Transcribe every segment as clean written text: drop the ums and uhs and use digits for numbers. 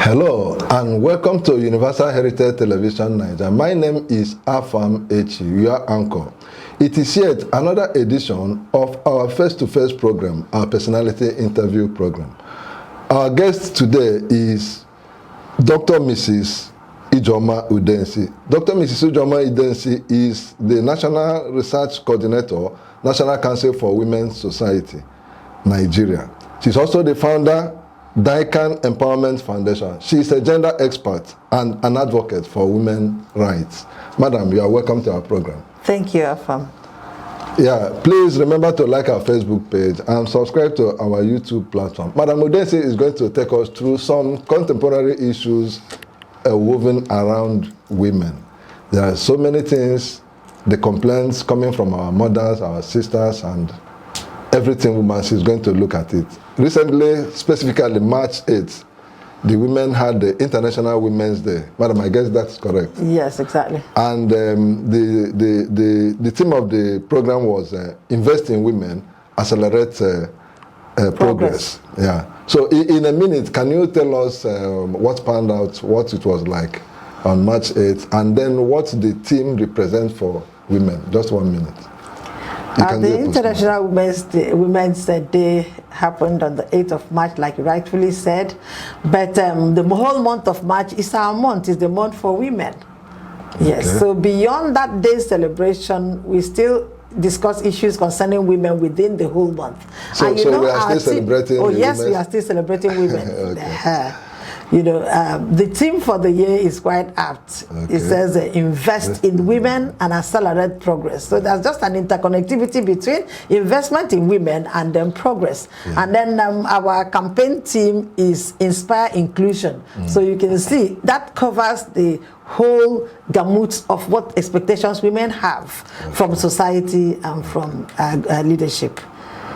Hello and welcome to Universal Heritage Television Nigeria. My name is Afam Echi, your anchor. It is yet another edition of our face-to-face program, our personality interview program. Our guest today is Dr. Mrs. Ijeoma Udensi. Dr. Mrs. Ijeoma Udensi is the National Research Coordinator, National Council for Women's Society, Nigeria. She's also the founder Daikan Empowerment Foundation. She is a gender expert and an advocate for women's rights. Madam, you are welcome to our program. Thank you, Afam. Yeah, please remember to like our Facebook page and subscribe to our YouTube platform. Madam Udensi is going to take us through some contemporary issues woven around women. There are so many things, the complaints coming from our mothers, our sisters, and everything woman. She's going to look at it. Recently, specifically March 8th, the women had the International Women's Day. Madam, I guess that's correct. Yes, exactly. And the theme of the program was Invest in Women, Accelerate Progress. Yeah. So in a minute, can you tell us what panned out, what it was like on March 8th, and then what the theme represents for women? Just 1 minute. The International Women's Day happened on the 8th of March, like you rightfully said. But the whole month of March is our month, is the month for women. Yes, okay. So beyond that day's celebration, we still discuss issues concerning women within the whole month. So we are still celebrating women? Yes, we are still celebrating women. Okay. The theme for the year is quite apt. Okay. It says invest in women and accelerate progress. So there's just an interconnectivity between investment in women and then progress. Yeah. And then our campaign theme is inspire inclusion. So you can see that covers the whole gamut of what expectations women have from society and from leadership.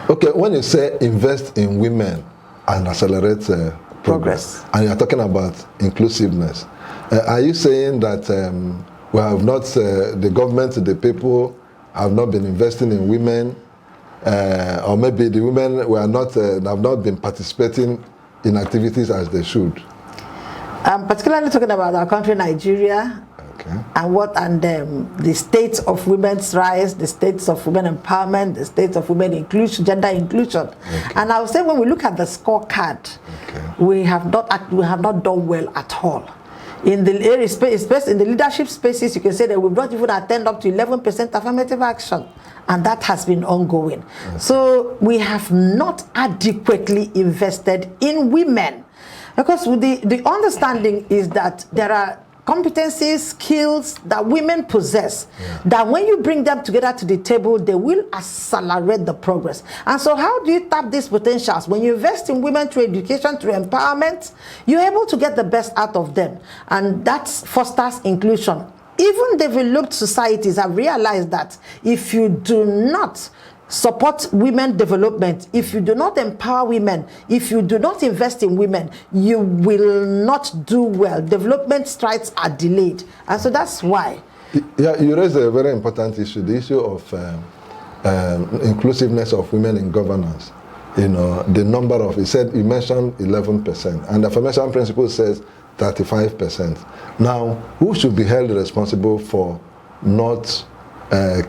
Okay, when you say invest in women and accelerate progress, and you are talking about inclusiveness, are you saying that we have not, the government, the people have not been investing in women, or maybe the women have not been participating in activities as they should? I'm particularly talking about our country, Nigeria. Okay. And the states of women's rights, the states of women empowerment, the states of women inclusion, gender inclusion. Okay. And I would say when we look at the scorecard, we have not done well at all. In the area space, in the leadership spaces, you can say that we've not even attained up to 11% affirmative action, and that has been ongoing. Okay. So we have not adequately invested in women, because the understanding is that there are competencies, skills that women possess, that when you bring them together to the table, they will accelerate the progress. And so how do you tap these potentials? When you invest in women through education, through empowerment, you're able to get the best out of them. And that fosters inclusion. Even developed societies have realized that if you do not support women development, if you do not empower women, if you do not invest in women, you will not do well. Development strides are delayed. And so that's why. Yeah, you raised a very important issue, the issue of inclusiveness of women in governance. You know, the number of, you mentioned 11%, and the affirmation principle says 35%. Now, who should be held responsible for not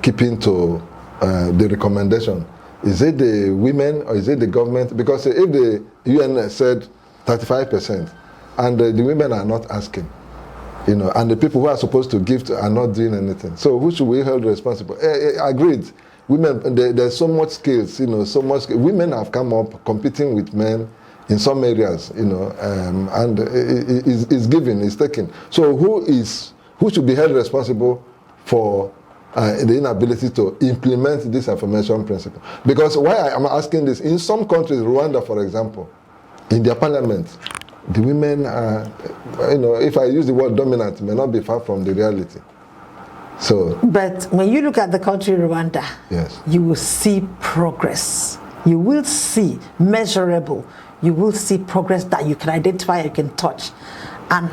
keeping to the recommendation? Is it the women or is it the government? Because if the UN said 35% and the women are not asking, and the people who are supposed to give are not doing anything, so who should we hold responsible? Agreed. Women, there's so much skills, so much. Women have come up competing with men in some areas, and it's given, it's taken. So who should be held responsible for the inability to implement this affirmation principle? Because why I am asking this, in some countries, Rwanda, for example, in their parliament, the women are, if I use the word dominant, may not be far from the reality. So, but when you look at the country Rwanda, yes, you will see progress. You will see measurable. You will see progress that you can identify, you can touch. And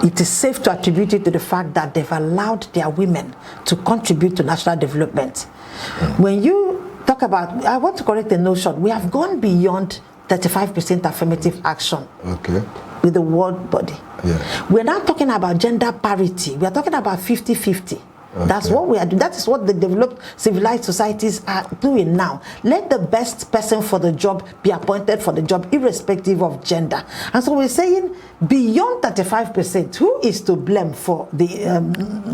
it is safe to attribute it to the fact that they've allowed their women to contribute to national development. When you talk about, I want to correct the notion, we have gone beyond 35% affirmative action. Okay. with the world body. Yeah. We're not talking about gender parity. We're talking about 50-50. Okay. That's what we are doing. That is what the developed civilized societies are doing now. Let the best person for the job be appointed for the job, irrespective of gender. And so we're saying beyond 35%, who is to blame for the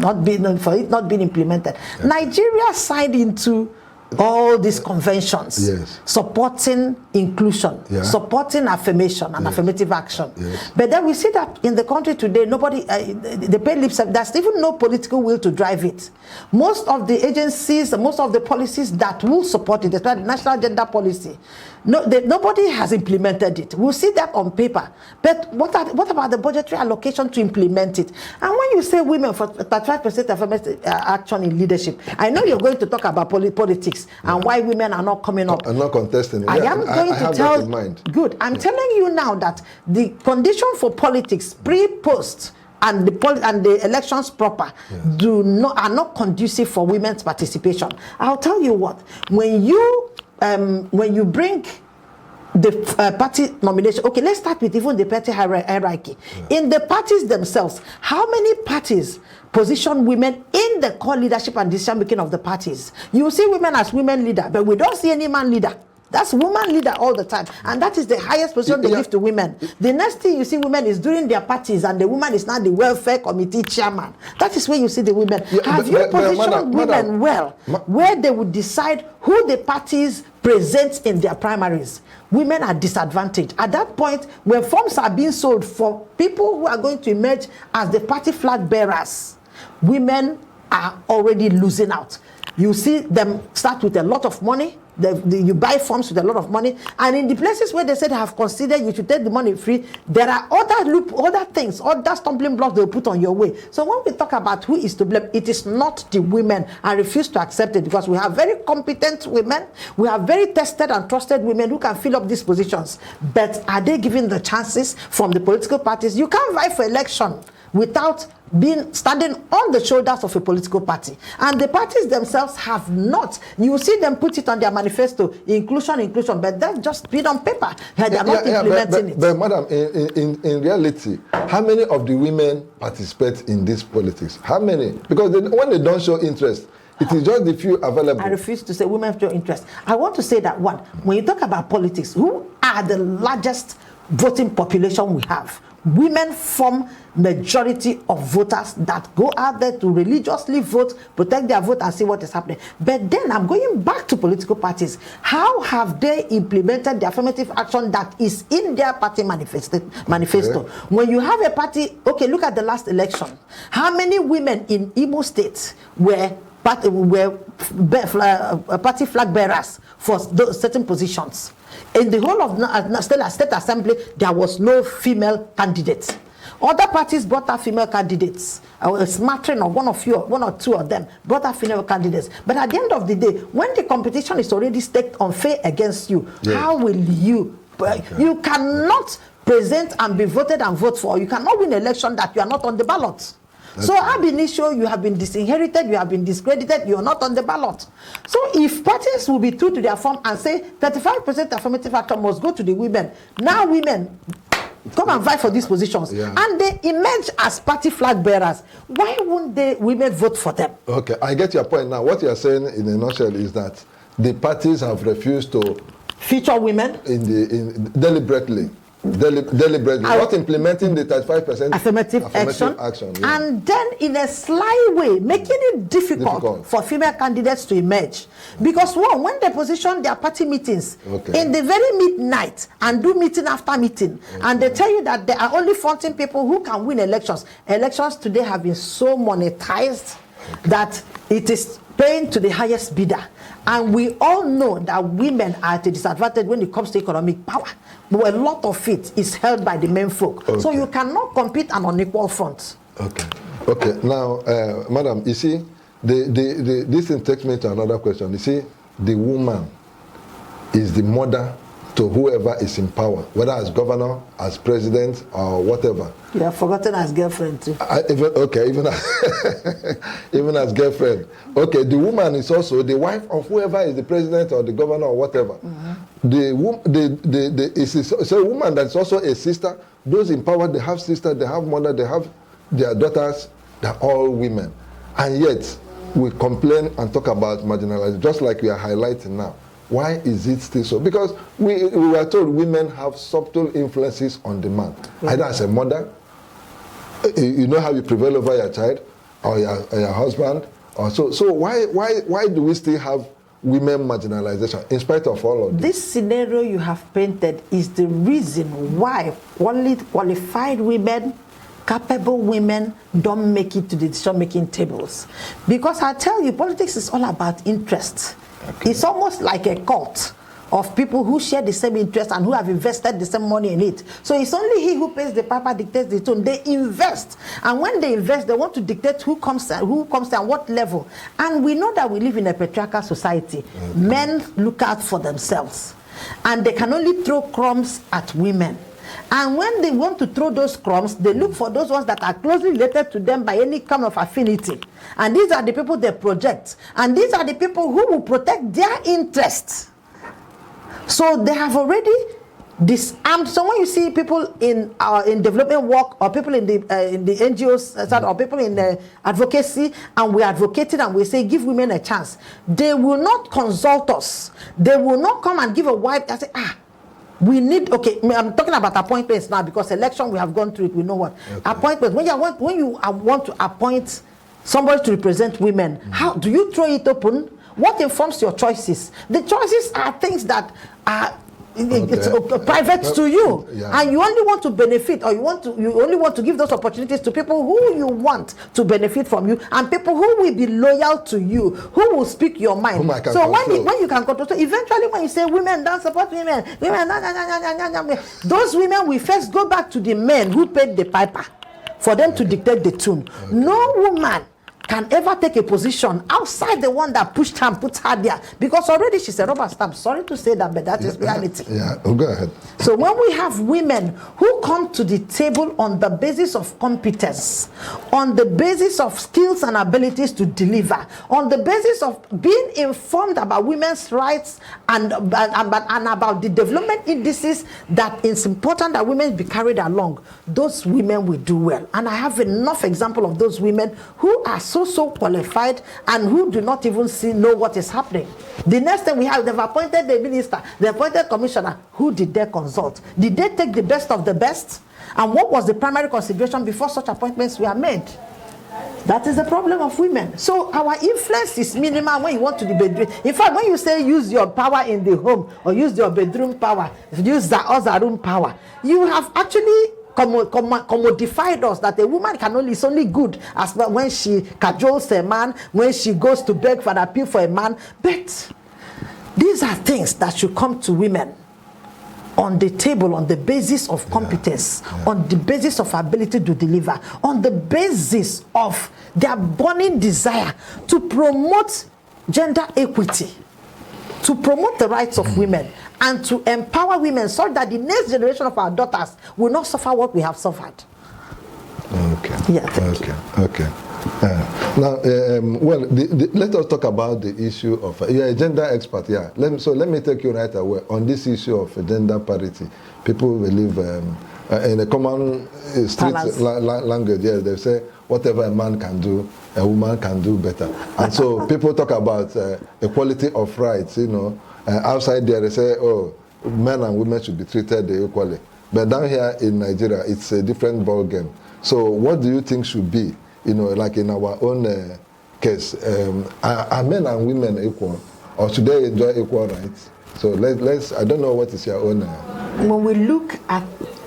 not being implemented? Yeah. Nigeria signed into all these conventions, yes, supporting inclusion, yeah, supporting affirmation and, yes, affirmative action. Yes. But then we see that in the country today, nobody, they pay lip service. There's even no political will to drive it. Most of the agencies, most of the policies that will support it, especially the National Gender Policy, nobody has implemented it. We'll see that on paper. But what about the budgetary allocation to implement it? And when you say women for 35% affirmative action in leadership, I know you're going to talk about politics, yeah, and why women are not coming up. I'm not contesting it. I am going to tell that in mind. Good. I'm, yeah, telling you now that the condition for politics pre-post and the elections proper, yes, are not conducive for women's participation. I'll tell you what, when you bring the party nomination, okay, let's start with even the party hierarchy. Yeah. In the parties themselves, how many parties position women in the core leadership and decision making of the parties? You see women as women leader, but we don't see any man leader. That's woman leader all the time, and that is the highest position they give to women. The next thing you see women is during their parties, and the woman is now the welfare committee chairman. That is where you see the women. Yeah, have you positioned women well, where they would decide who the parties present in their primaries? Women are disadvantaged. At that point, when forms are being sold for people who are going to emerge as the party flag bearers, women are already losing out. You see them start with a lot of money. You buy forms with a lot of money, and in the places where they said have considered you should take the money free, there are other things, other stumbling blocks they'll put on your way. So when we talk about who is to blame, it is not the women. I refuse to accept it, because we have very competent women, we have very tested and trusted women who can fill up these positions. But are they given the chances from the political parties? You can't vie for election without standing on the shoulders of a political party, and the parties themselves have not. You see them put it on their manifesto, inclusion, but that's just been on paper. They are not implementing it. But madam, in reality, how many of the women participate in this politics? How many? Because when they don't show interest, it is just the few available. I refuse to say women show interest. I want to say that, one, when you talk about politics, who are the largest voting population we have? Women form majority of voters that go out there to religiously vote, protect their vote, and see what is happening. But then I'm going back to political parties. How have they implemented the affirmative action that is in their party manifesto? Okay. When you have a party, okay, look at the last election. How many women in Imo State were party flag bearers for those certain positions? In the whole of State Assembly, there was no female candidate. Other parties brought out female candidates. A smattering of one or two of them brought out female candidates. But at the end of the day, when the competition is already staked unfair against you, yeah, how will you? Okay. You cannot present and be voted and vote for. You cannot win an election that you are not on the ballot. So ab initio, you have been disinherited, you have been discredited, you are not on the ballot. So if parties will be true to their form and say 35% affirmative action must go to the women, now women come and vie for these positions, yeah, and they emerge as party flag bearers, why won't the women vote for them? Okay, I get your point now. What you are saying in a nutshell is that the parties have refused to feature women deliberately, not implementing the 35% affirmative action, yeah, and then in a sly way making it difficult for female candidates to emerge. Because when they position their party meetings, okay, in the very midnight and do meeting after meeting, okay, and they tell you that they are only fronting people who can win elections. Elections today have been so monetized, okay, that it is paying to the highest bidder. And we all know that women are at a disadvantage when it comes to economic power. But a lot of it is held by the men folk. Okay. So you cannot compete on unequal fronts. Okay. Okay. Now, madam, you see, this takes me to another question. You see, the woman is the mother to whoever is in power, whether as governor, as president, or whatever. You have forgotten as girlfriend too. Even as girlfriend. Okay, the woman is also the wife of whoever is the president or the governor or whatever. It's a woman that's also a sister. Those in power, they have sister, they have mother, they have their daughters. They're all women, and yet we complain and talk about marginalization, just like we are highlighting now. Why is it still so? Because we were told women have subtle influences on the man, either as a mother, you know how you prevail over your child, or your husband, or so. So why do we still have women marginalization in spite of all of this? This scenario you have painted is the reason why only qualified women, capable women don't make it to the decision-making tables. Because I tell you, politics is all about interest. Okay. It's almost like a cult of people who share the same interest and who have invested the same money in it. So it's only he who pays the piper dictates the tone. They invest, and when they invest, they want to dictate who comes and what level. And we know that we live in a patriarchal society. Okay. Men look out for themselves, and they can only throw crumbs at women. And when they want to throw those crumbs, they look for those ones that are closely related to them by any kind of affinity. And these are the people they project. And these are the people who will protect their interests. So they have already disarmed. So when you see people in development work, or people in the NGOs side, or people in the advocacy, and we advocated and we say give women a chance, they will not consult us. They will not come and give a wipe and say, we need, okay, I'm talking about appointments now, because election, we have gone through it, we know what. Okay. Appointments, when you want to appoint somebody to represent women, how do you throw it open? What informs your choices? The choices are things that are private to you, and you only want to benefit, or you only want to give those opportunities to people who you want to benefit from you, and people who will be loyal to you, who will speak your mind. So when you can control, so eventually when you say women don't support women, those women will first go back to the men who paid the piper for them to dictate the tune. No woman can ever take a position outside the one that pushed her and put her there, because already she's a rubber stamp. Sorry to say that, but that is reality. Go ahead. So when we have women who come to the table on the basis of competence, on the basis of skills and abilities to deliver, on the basis of being informed about women's rights and about the development indices that it's important that women be carried along, those women will do well. And I have enough example of those women who are so qualified and who do not even know what is happening. The next thing we have, they've appointed the minister, they appointed commissioner. Who did they consult? Did they take the best of the best? And what was the primary consideration before such appointments were made? That is the problem of women. So our influence is minimal when you want to the bedroom. In fact, when you say use your power in the home, or use your bedroom power, use the room power, you have actually commodified us that a woman is only good as when she cajoles a man, when she goes to beg for an appeal for a man. But these are things that should come to women on the table, on the basis of competence, on the basis of ability to deliver, on the basis of their burning desire to promote gender equity, to promote the rights of women, and to empower women so that the next generation of our daughters will not suffer what we have suffered. Okay. Yeah, okay. Now, let us talk about the issue of you're a gender expert. Let me take you right away on this issue of gender parity. People believe in a common street language. Yes, they say whatever a man can do, a woman can do better. And so people talk about equality of rights. Outside there they say, oh, men and women should be treated equally. But down here in Nigeria, it's a different ball game. So what do you think should be, like in our own case, are men and women equal, or should they enjoy equal rights? So let's I don't know what is your own. When we look at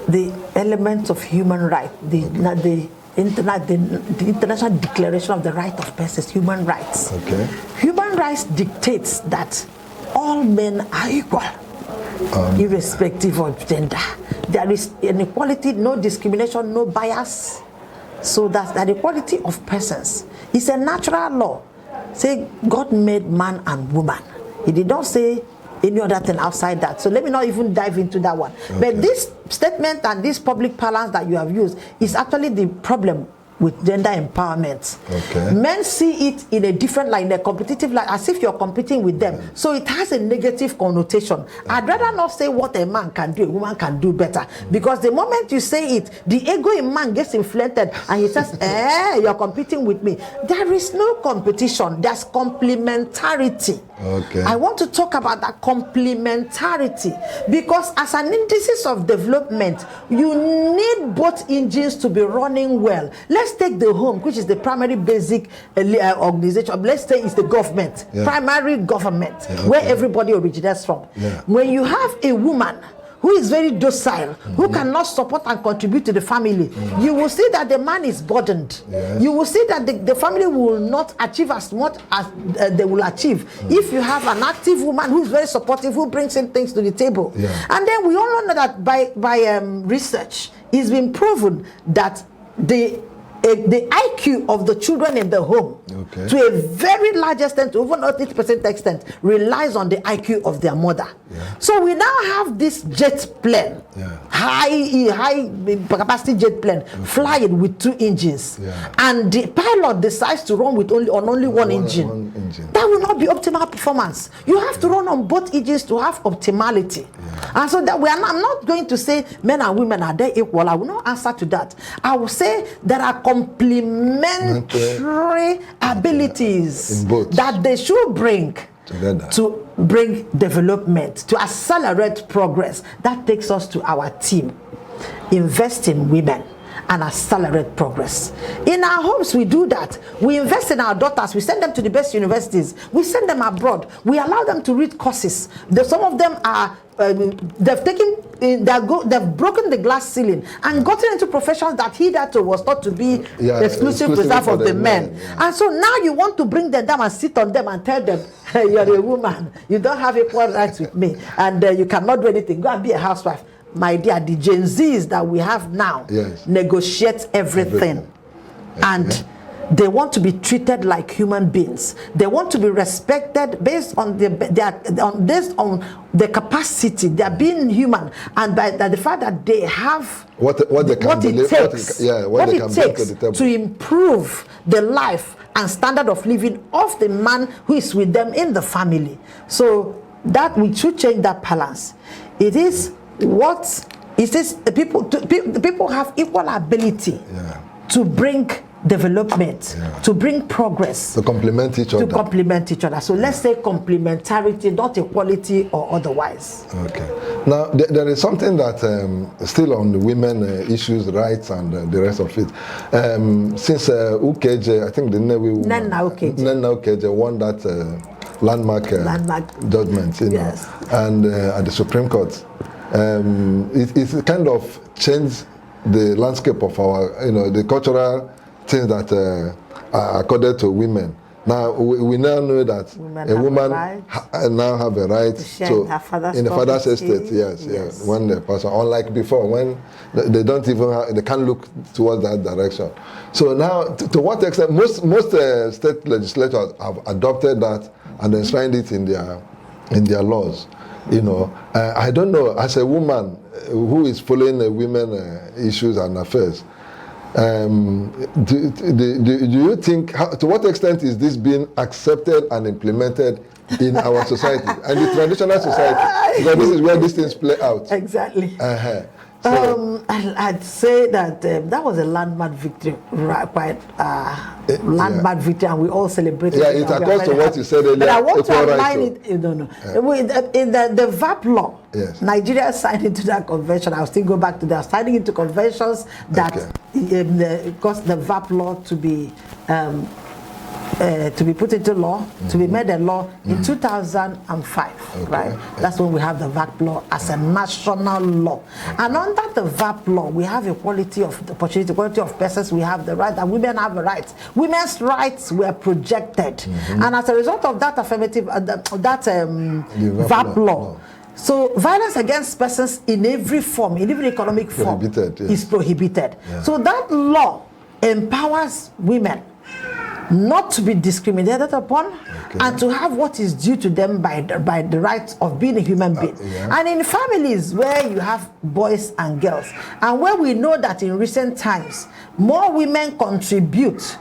the elements of human rights, the International Declaration of the Right of Persons, human rights. Okay. Human rights dictates that all men are equal, irrespective of gender. There is inequality, no discrimination, no bias. So that's the equality of persons. It's a natural law. Say God made man and woman. He did not say any other thing outside that. So let me not even dive into that one. Okay. But this statement and this public parlance that you have used is actually the problem with gender empowerment. Okay. Men see it in a different light, in a competitive light, as if you're competing with them. So it has a negative connotation. I'd rather not say what a man can do, a woman can do better. Because the moment you say it, the ego in man gets inflated and he says, you're competing with me. There is no competition, there's complementarity. Okay. I want to talk about that complementarity, because as an indices of development, you need both engines to be running well. Let's take the home, which is the primary basic organization. Let's say it's the government, primary government, where everybody originates from. When you have a woman who is very docile, who cannot support and contribute to the family, you will see that the man is burdened. You will see that the family will not achieve as much as they will achieve if you have an active woman who is very supportive, who brings in things to the table. And then we all know that by research, it's been proven that the IQ of the children in the home, to a very large extent, to even 80% extent, relies on the IQ of their mother. So we now have this jet plane, high capacity jet plane, flying with 2 engines, and the pilot decides to run with only one engine. That will not be optimal performance. You have to run on both engines to have optimality. And so that I'm not going to say men and women are they equal. I will not answer to that. I will say there are complementary abilities that they should bring together to bring development, to accelerate progress. That takes us to our team. Invest in women and accelerate progress. In our homes, we do that. We invest in our daughters. We send them to the best universities. We send them abroad. We allow them to read courses. Some of them are they've broken the glass ceiling and gotten into professions that hitherto was thought to be exclusive reserve of the men. And so now you want to bring them down and sit on them and tell them, hey, you're a woman, you don't have equal rights with me, and you cannot do anything. Go and be a housewife. My dear, the Gen Zs that we have now negotiate everything. And they want to be treated like human beings. They want to be respected based on based on the capacity. They are being human, and by the fact that they have what it takes to improve the life and standard of living of the man who is with them in the family. So that we should change that balance. It is people have equal ability to bring development, to bring progress, to complement each other. So let's say complementarity, not equality or otherwise. Okay. Now there is something that still on the women issues, rights, and the rest of it. Since Ukeje, I think Nena Ukeje won that landmark judgment, and at the Supreme Court, it kind of changed the landscape of our, the cultural things that are accorded to women. Now we now know that a woman now have a right to in the father's estate. Yes. When the person, unlike before, when they don't even they can't look towards that direction. So now, to what extent most state legislators have adopted that and enshrined it in their laws. I don't know, as a woman who is following the women issues and affairs, do you think, to what extent is this being accepted and implemented in our society and the traditional society? Because this is where these things play out. Exactly. I'd say that that was a landmark victory, landmark victory, and we all celebrated. Yeah, it accords to what you said earlier. But I want to align it. In the VAP law, Nigeria signed into that convention. I'll still go back to that. Signing into conventions that caused the VAP law to be put into law, to be made a law in 2005, right? That's when we have the VAP law as a national law. And under the VAP law, we have equality of opportunity, equality of persons. We have the right, and women have the rights. Women's rights were projected. And as a result of that affirmative, VAP law, so violence against persons in every form, in every economic form, is prohibited. So that law empowers women not to be discriminated upon, and to have what is due to them by the right of being a human being. And in families where you have boys and girls, and where we know that in recent times, more women contribute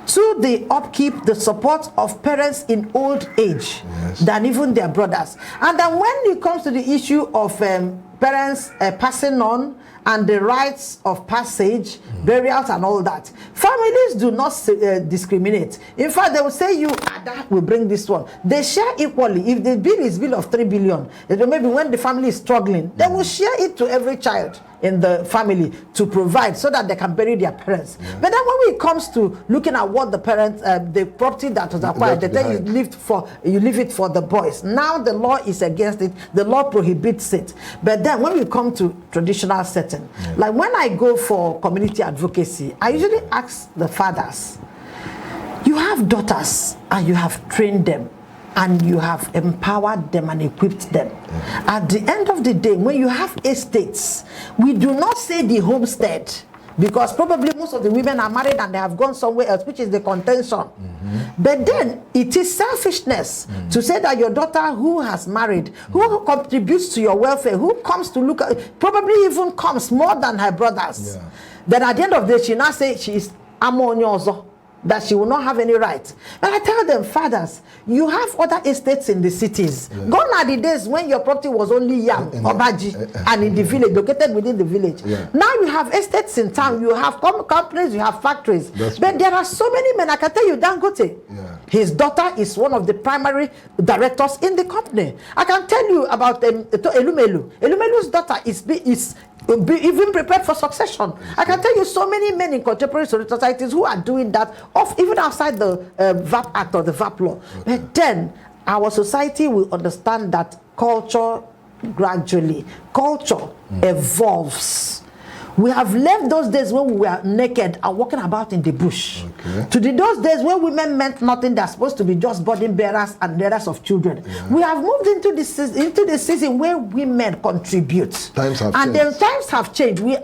to the upkeep, the support of parents in old age than even their brothers. And then when it comes to the issue of parents passing on and the rites of passage, burials and all that, families do not discriminate. In fact, they will say you, Ada, will bring this one. They share equally. If the bill is bill of 3 billion, maybe when the family is struggling, they will share it to every child in the family to provide so that they can bury their parents. But then when it comes to looking at what the parents, the property that was acquired, they tell you leave it for the boys. Now the law is against it. The law prohibits it. But then when we come to traditional setting, like when I go for community advocacy, I usually ask the fathers, you have daughters and you have trained them, and you have empowered them and equipped them. At the end of the day, when you have estates, we do not say the homestead, because probably most of the women are married and they have gone somewhere else, which is the contention. But then it is selfishness to say that your daughter who has married, who contributes to your welfare, who comes to look at, probably even comes more than her brothers. Then at the end of the day, she now says she is amonyozo, that she will not have any right. And I tell them, fathers, you have other estates in the cities. Gone are the days when your property was only yam, obaji, and in the village, located within the village. Now you have estates in town, you have companies, you have factories. But there are so many men. I can tell you, Dangote, his daughter is one of the primary directors in the company. I can tell you about Elumelu. Elumelu's daughter is even prepared for succession. I can tell you so many men in contemporary societies who are doing that, even outside the VAP Act or the VAP law. But then our society will understand that culture evolves. We have left those days when we were naked and walking about in the bush to those days when women meant nothing. They're supposed to be just burden bearers and bearers of children. We have moved into the season where women contribute. Times have changed. We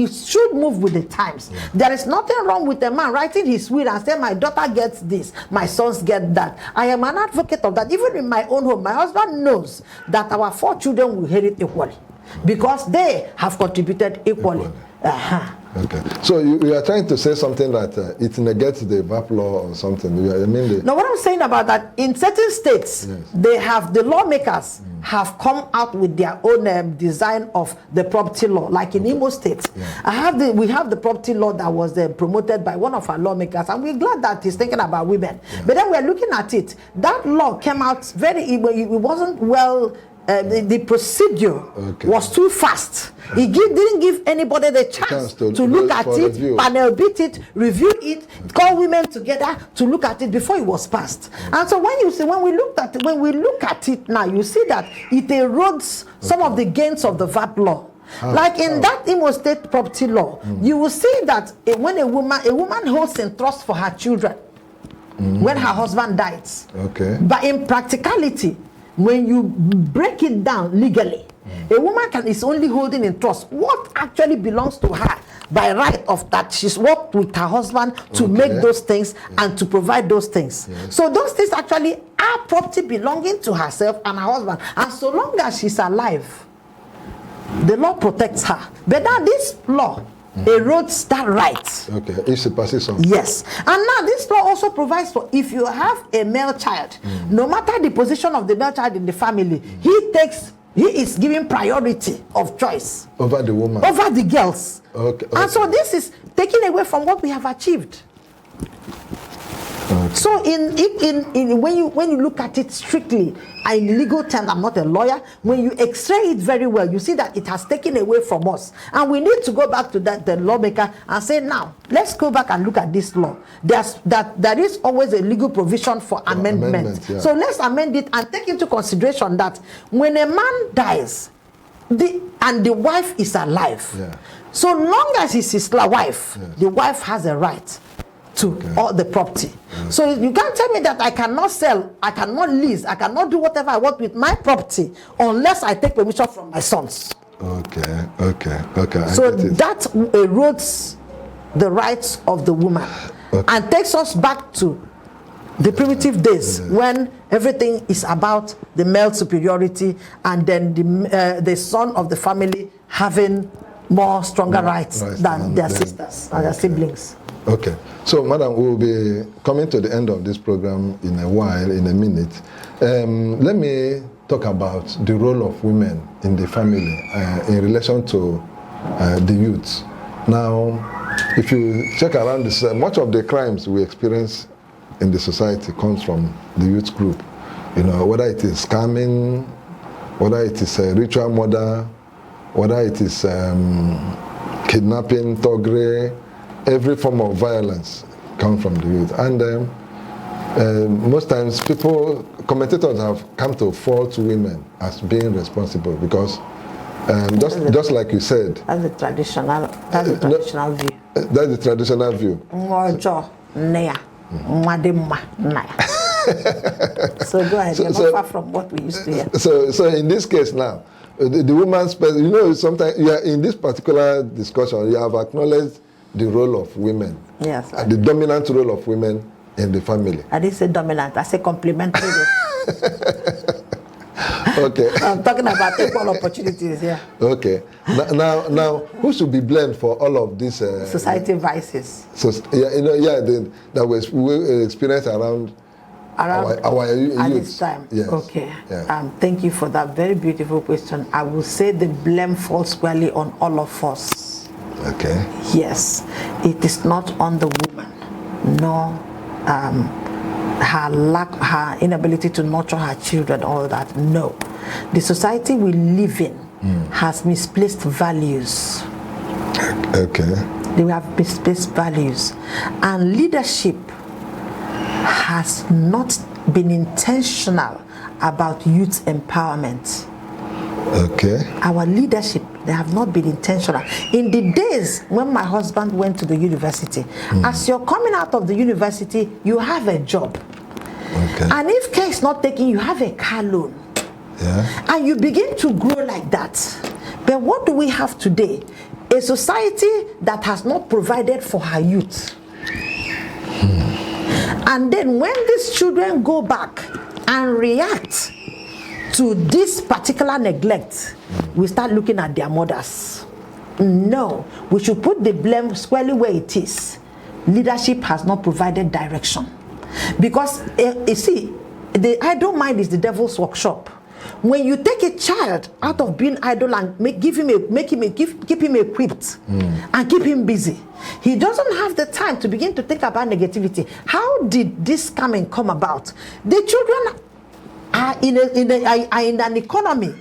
should move with the times. There is nothing wrong with a man writing his will and saying, my daughter gets this, my sons get that. I am an advocate of that. Even in my own home, my husband knows that our 4 children will inherit equally, because they have contributed equally. Okay. So you are trying to say something that it negates the VAP law or something. No, what I'm saying about that, in certain states, the lawmakers have come out with their own design of the property law, like in Imo State. We have the property law that was promoted by one of our lawmakers, and we're glad that he's thinking about women. But then we're looking at it. That law came out it wasn't well. The procedure was too fast. He didn't give anybody the chance to look at it, panel beat it, review it, call women together to look at it before it was passed. And so when we look at it now, you see that it erodes some of the gains of the VAP law. Like in that Imo State property law, you will see that when a woman holds in trust for her children when her husband dies. But in practicality, when you break it down legally, a woman is only holding in trust what actually belongs to her by right of that she's worked with her husband to make those things and to provide those things. So those things actually are property belonging to herself and her husband. And so long as she's alive, the law protects her. But now this law erodes that right. If she passes on. Yes. And now this law also provides for, if you have a male child, no matter the position of the male child in the family, he is given priority of choice over the woman, over the girls. And so this is taken away from what we have achieved. So when you look at it strictly, in legal terms, I'm not a lawyer, when you x-ray it very well, you see that it has taken away from us. And we need to go back to the lawmaker and say, now, let's go back and look at this law. There is always a legal provision for amendment. So let's amend it and take into consideration that when a man dies and the wife is alive, so long as he's his wife, the wife has a right to all the property. So you can't tell me that I cannot sell, I cannot lease, I cannot do whatever I want with my property unless I take permission from my sons. Okay. So that erodes the rights of the woman. and takes us back to the primitive days when everything is about the male superiority and then the son of the family having more stronger rights than their sisters and their siblings. Okay, so madam, we will be coming to the end of this program in a while, in a minute. Let me talk about the role of women in the family in relation to the youth. Now, if you check around this, much of the crimes we experience in the society comes from the youth group. You know, whether it is scamming, whether it is a ritual murder, whether it is kidnapping, thuggery, every form of violence comes from the youth. And most times commentators have come to fault women as being responsible because just like you said. That's the traditional view. That's the traditional view. So go ahead, you're not far from what we used to hear. So in this case now, the woman's, sometimes in this particular discussion, you have acknowledged the role of women. Yes. The dominant role of women in the family. I didn't say dominant, I said complementary. Okay. I'm talking about equal opportunities here. Okay. Now, who should be blamed for all of these society vices? So that we experience around our youth. At this time. Yes. Okay. Yeah. Thank you for that very beautiful question. I will say the blame falls squarely on all of us. Okay. Yes, it is not on the woman, nor her inability to nurture her children, all that. No, the society we live in has misplaced values. Okay. They have misplaced values, and leadership has not been intentional about youth empowerment. Okay. Our leadership, they have not been intentional. In the days when my husband went to the university, as you're coming out of the university, you have a job. Okay. And if care is not taken, you have a car loan. Yeah. And you begin to grow like that. But what do we have today? A society that has not provided for her youth. And then when these children go back and react to this particular neglect, we start looking at their mothers. No, we should put the blame squarely where it is. Leadership has not provided direction. Because, you see, the idle mind is the devil's workshop. When you take a child out of being idle and keep him equipped and keep him busy, he doesn't have the time to begin to think about negativity. How did this coming come about? The children are in an economy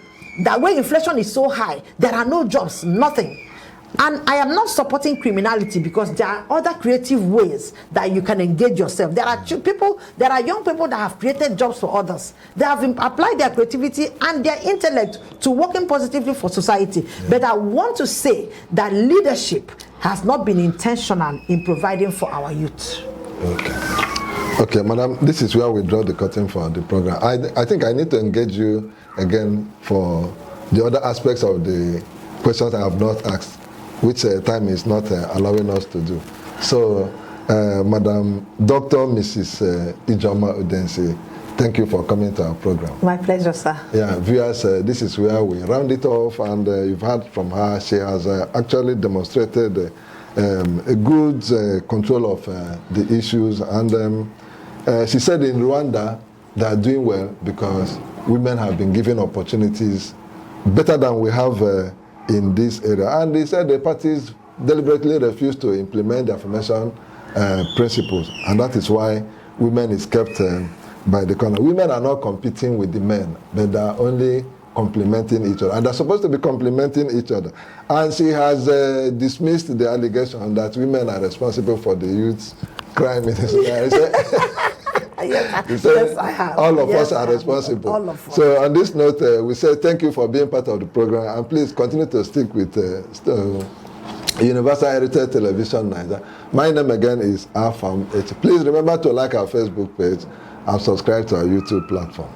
that where inflation is so high, there are no jobs, nothing. And I am not supporting criminality because there are other creative ways that you can engage yourself. There are young people that have created jobs for others. They have applied their creativity and their intellect to working positively for society. Yeah. But I want to say that leadership has not been intentional in providing for our youth. Okay, madam, this is where we draw the curtain for the program. I think I need to engage you again for the other aspects of the questions I have not asked, which time is not allowing us to do. So, Madam Dr. Mrs. Ijeoma Udensi, thank you for coming to our program. My pleasure, sir. Yeah, viewers, this is where we round it off, and you've heard from her. She has actually demonstrated a good control of the issues, and she said in Rwanda they are doing well because women have been given opportunities better than we have in this area. And they said the parties deliberately refused to implement the affirmation principles, and that is why women is kept by the corner. Women are not competing with the men, but they are only complementing each other, and they're supposed to be complementing each other. And she has dismissed the allegation that women are responsible for the youth crime in the society. Yes, I have. All of us are responsible. All of us. So on this note, we say thank you for being part of the program, and please continue to stick with Universal Heritage Television Nigeria. My name again is Afam H. Please remember to like our Facebook page and subscribe to our YouTube platform.